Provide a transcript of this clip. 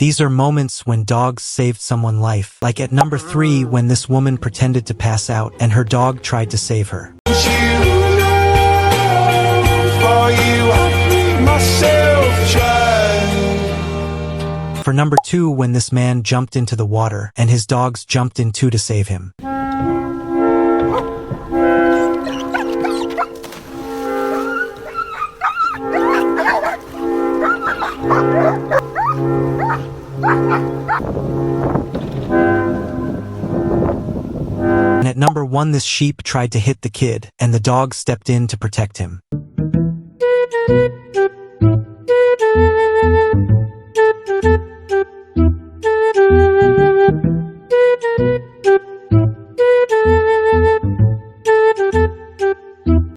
These are moments when dogs saved someone's life, like at number 3 when this woman pretended to pass out and her dog tried to save her. For number 2 when this man jumped into the water and his dogs jumped in too to save him. And at number 1 this sheep tried to hit the kid, and the dog stepped in to protect him.